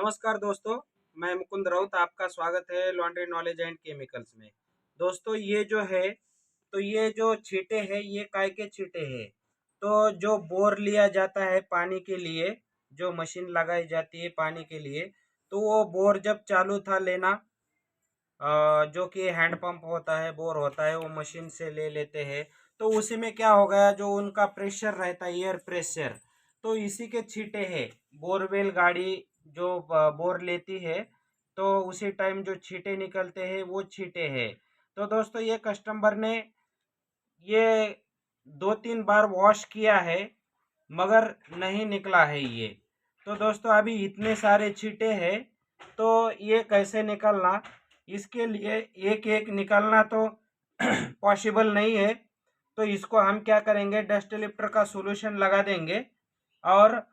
नमस्कार दोस्तों, मैं मुकुंद राउत। आपका स्वागत है लॉन्ड्री नॉलेज एंड केमिकल्स में। दोस्तों ये जो है, तो ये जो छींटे हैं ये काय के छींटे हैं। तो जो बोर लिया जाता है पानी के लिए, जो मशीन लगाई जाती है पानी के लिए, तो वो बोर जब चालू था लेना, जो कि हैंड पंप होता है, बोर होता है, वो मशीन से ले लेते हैं। तो उसी में क्या हो गया, जो उनका प्रेशर रहता है, एयर प्रेशर, तो इसी के छींटे हैं। बोरवेल गाड़ी जो बोर लेती है, तो उसी टाइम जो छींटे निकलते हैं वो छींटे हैं। तो दोस्तों ये कस्टमर ने ये 2-3 बार वॉश किया है, मगर नहीं निकला है ये। तो दोस्तों अभी इतने सारे छींटे हैं, तो ये कैसे निकलना, इसके लिए एक एक निकलना तो पॉसिबल नहीं है। तो इसको हम क्या करेंगे, डस्ट लिफ्टर का सॉल्यूशन लगा देंगे और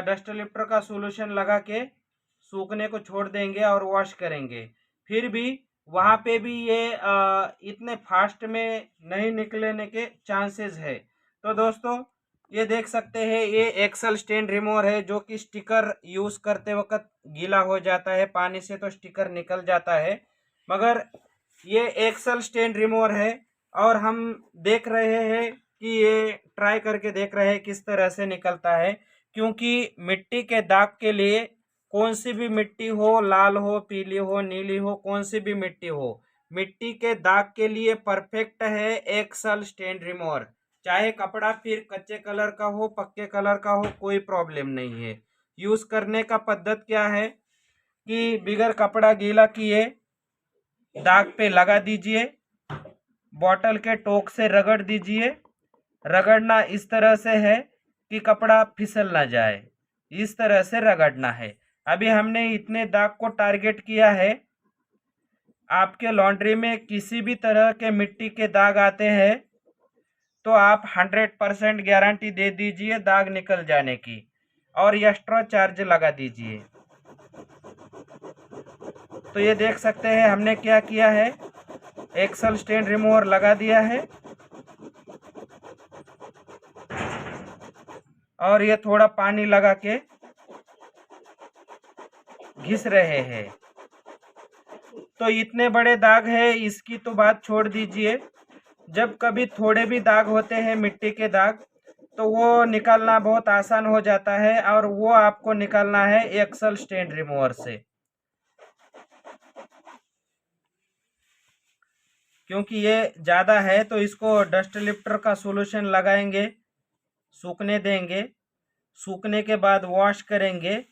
डस्ट लिफ्टर का सॉल्यूशन लगा के सूखने को छोड़ देंगे और वॉश करेंगे। फिर भी वहाँ पे भी ये इतने फास्ट में नहीं निकलने के चांसेस है। तो दोस्तों ये देख सकते हैं, ये एक्सल स्टेन रिमूवर है, जो कि स्टिकर यूज करते वक्त गीला हो जाता है पानी से, तो स्टिकर निकल जाता है। मगर ये एक्सल स्टेन रिमूवर है और हम देख रहे हैं कि ये ट्राई करके देख रहे हैं किस तरह से निकलता है। क्योंकि मिट्टी के दाग के लिए कौन सी भी मिट्टी हो, लाल हो, पीली हो, नीली हो, कौन सी भी मिट्टी हो, मिट्टी के दाग के लिए परफेक्ट है एक्सल स्टेन रिमूवर। चाहे कपड़ा फिर कच्चे कलर का हो, पक्के कलर का हो, कोई प्रॉब्लम नहीं है। यूज करने का पद्धत क्या है कि बिगर कपड़ा गीला किए दाग पे लगा दीजिए, बॉटल के टोक से रगड़ दीजिए। रगड़ना इस तरह से है कि कपड़ा फिसल ना जाए, इस तरह से रगड़ना है। अभी हमने इतने दाग को टारगेट किया है। आपके लॉन्ड्री में किसी भी तरह के मिट्टी के दाग आते हैं तो आप 100% गारंटी दे दीजिए दाग निकल जाने की, और एक्स्ट्रा चार्ज लगा दीजिए। तो ये देख सकते हैं हमने क्या किया है, एक्सल स्टेन रिमूवर लगा दिया है और ये थोड़ा पानी लगा के घिस रहे हैं। तो इतने बड़े दाग है, इसकी तो बात छोड़ दीजिए। जब कभी थोड़े भी दाग होते हैं मिट्टी के दाग, तो वो निकालना बहुत आसान हो जाता है, और वो आपको निकालना है एक्सल स्टेन रिमूवर से। क्योंकि ये ज़्यादा है तो इसको डस्ट लिफ्टर का सॉल्यूशन लगाएंगे, सूखने देंगे, सूखने के बाद वॉश करेंगे,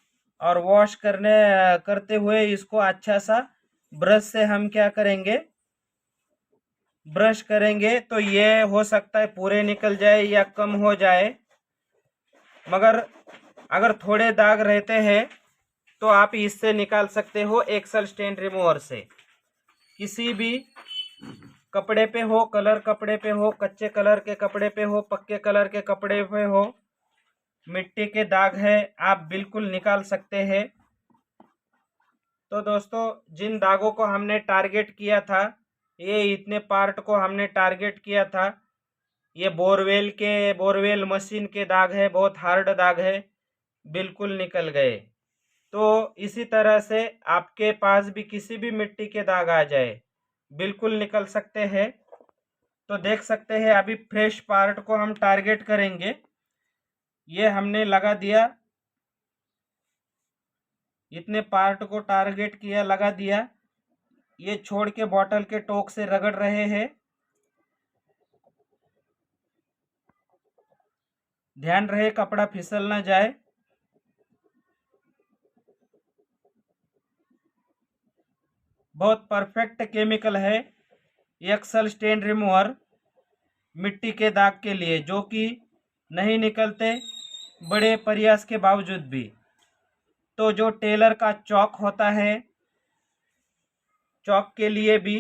और वॉश करते हुए इसको अच्छा सा ब्रश से हम क्या करेंगे, ब्रश करेंगे। तो ये हो सकता है पूरे निकल जाए या कम हो जाए। मगर अगर थोड़े दाग रहते हैं तो आप इससे निकाल सकते हो, एक्सल स्टेन रिमूवर से। किसी भी कपड़े पे हो, कलर कपड़े पे हो, कच्चे कलर के कपड़े पे हो, पक्के कलर के कपड़े पे हो, मिट्टी के दाग है, आप बिल्कुल निकाल सकते हैं। तो दोस्तों जिन दागों को हमने टारगेट किया था, ये इतने पार्ट को हमने टारगेट किया था, ये बोरवेल मशीन के दाग है, बहुत हार्ड दाग है, बिल्कुल निकल गए। तो इसी तरह से आपके पास भी किसी भी मिट्टी के दाग आ जाए, बिल्कुल निकल सकते हैं। तो देख सकते हैं अभी फ्रेश पार्ट को हम टारगेट करेंगे। ये हमने लगा दिया, इतने पार्ट को टारगेट किया, लगा दिया। ये छोड़ के बॉटल के टोक से रगड़ रहे हैं। ध्यान रहे कपड़ा फिसल ना जाए। बहुत परफेक्ट केमिकल है एक्सल स्टेन रिमूवर मिट्टी के दाग के लिए, जो कि नहीं निकलते बड़े प्रयास के बावजूद भी। तो जो टेलर का चौक होता है, चौक के लिए भी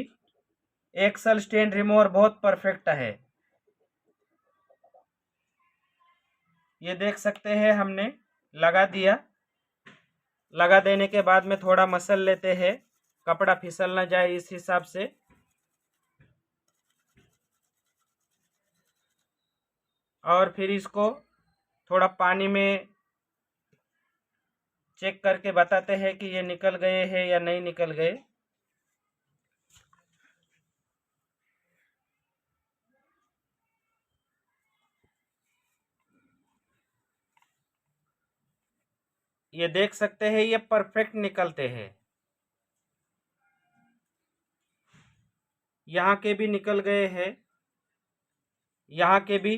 एक्सल स्टेन रिमूवर बहुत परफेक्ट है। ये देख सकते हैं हमने लगा दिया। लगा देने के बाद में थोड़ा मसल लेते हैं, कपड़ा फिसल ना जाए इस हिसाब से। और फिर इसको थोड़ा पानी में चेक करके बताते हैं कि ये निकल गए हैं या नहीं निकल गए। ये देख सकते हैं ये परफेक्ट निकलते हैं। यहाँ के भी निकल गए हैं, यहाँ के भी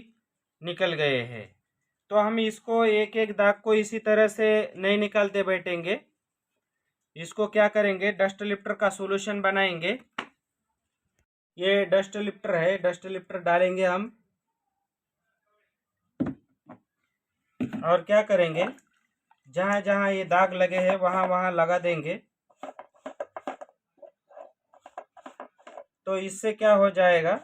निकल गए हैं। तो हम इसको एक एक दाग को इसी तरह से नहीं निकालते बैठेंगे। इसको क्या करेंगे, डस्ट लिफ्टर का सॉल्यूशन बनाएंगे। ये डस्ट लिफ्टर है, डस्ट लिफ्टर डालेंगे हम और क्या करेंगे, जहाँ जहाँ ये दाग लगे हैं वहाँ वहाँ लगा देंगे। तो इससे क्या हो जाएगा,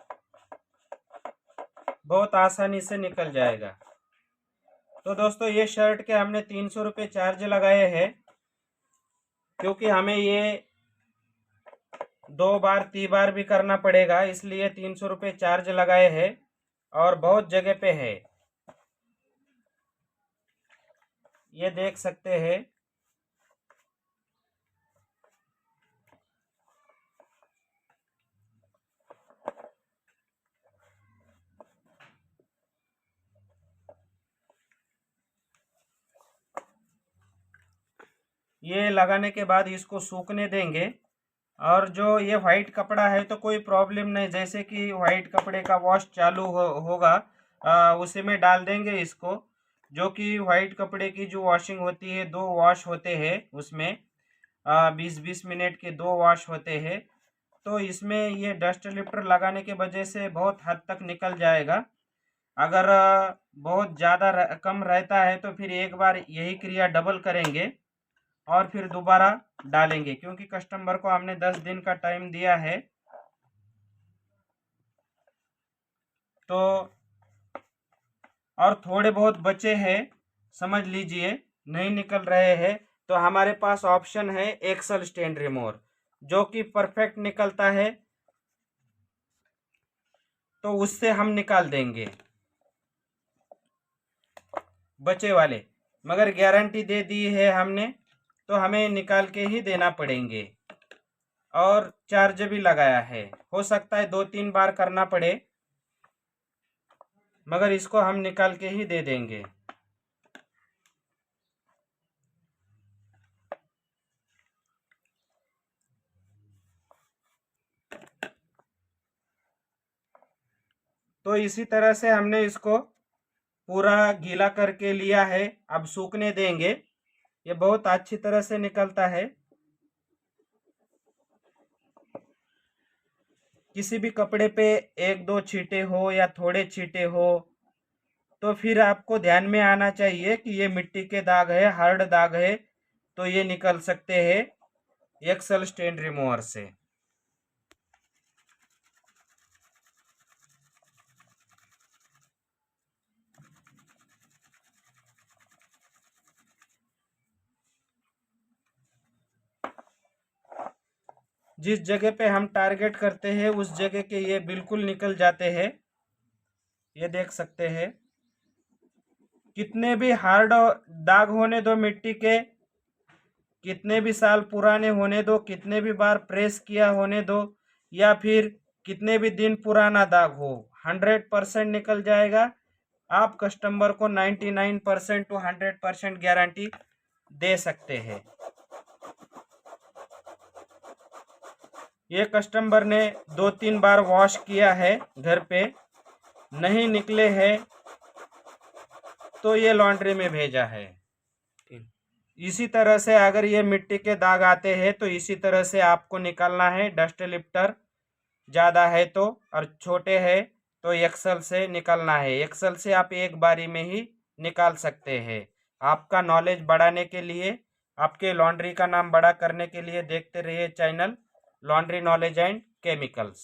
बहुत आसानी से निकल जाएगा। तो दोस्तों ये शर्ट के हमने 300 रुपये चार्ज लगाए हैं, क्योंकि हमें ये 2 बार 3 बार भी करना पड़ेगा, इसलिए 300 रुपये चार्ज लगाए हैं और बहुत जगह पे है। ये देख सकते हैं। ये लगाने के बाद इसको सूखने देंगे। और जो ये वाइट कपड़ा है तो कोई प्रॉब्लम नहीं, जैसे कि वाइट कपड़े का वॉश चालू होगा उसी में डाल देंगे इसको। जो कि वाइट कपड़े की जो वॉशिंग होती है, 2 वॉश होते हैं उसमें, 20-20 मिनट के 2 वॉश होते हैं। तो इसमें ये डस्ट लिफ्टर लगाने के वजह से बहुत हद तक निकल जाएगा। अगर बहुत ज़्यादा कम रहता है तो फिर एक बार यही क्रिया डबल करेंगे और फिर दोबारा डालेंगे, क्योंकि कस्टमर को हमने 10 दिन का टाइम दिया है। तो और थोड़े बहुत बचे हैं, समझ लीजिए, नहीं निकल रहे हैं, तो हमारे पास ऑप्शन है एक्सल स्टैंड रिमूवर, जो कि परफेक्ट निकलता है। तो उससे हम निकाल देंगे बचे वाले, मगर गारंटी दे दी है हमने, तो हमें निकाल के ही देना पड़ेंगे। और चार्ज भी लगाया है, हो सकता है 2-3 बार करना पड़े, मगर इसको हम निकाल के ही दे देंगे। तो इसी तरह से हमने इसको पूरा गीला करके लिया है, अब सूखने देंगे। ये बहुत अच्छी तरह से निकलता है। किसी भी कपड़े पे 1-2 छींटे हो या थोड़े छींटे हो, तो फिर आपको ध्यान में आना चाहिए कि ये मिट्टी के दाग है, हार्ड दाग है, तो ये निकल सकते हैं एक्सल स्टैंड रिमूवर से। जिस जगह पे हम टारगेट करते हैं उस जगह के ये बिल्कुल निकल जाते हैं। ये देख सकते हैं। कितने भी हार्ड दाग होने दो मिट्टी के, कितने भी साल पुराने होने दो, कितने भी बार प्रेस किया होने दो, या फिर कितने भी दिन पुराना दाग हो, 100% निकल जाएगा। आप कस्टमर को 99% टू 100% गारंटी दे सकते हैं। ये कस्टमर ने 2-3 बार वॉश किया है घर पे, नहीं निकले हैं, तो ये लॉन्ड्री में भेजा है। इसी तरह से अगर ये मिट्टी के दाग आते हैं तो इसी तरह से आपको निकालना है। डस्ट लिफ्टर ज़्यादा है तो, और छोटे है तो एक्सल से निकालना है। एक्सल से आप एक बारी में ही निकाल सकते हैं। आपका नॉलेज बढ़ाने के लिए, आपके लॉन्ड्री का नाम बड़ा करने के लिए देखते रहिए channel laundry knowledge and chemicals.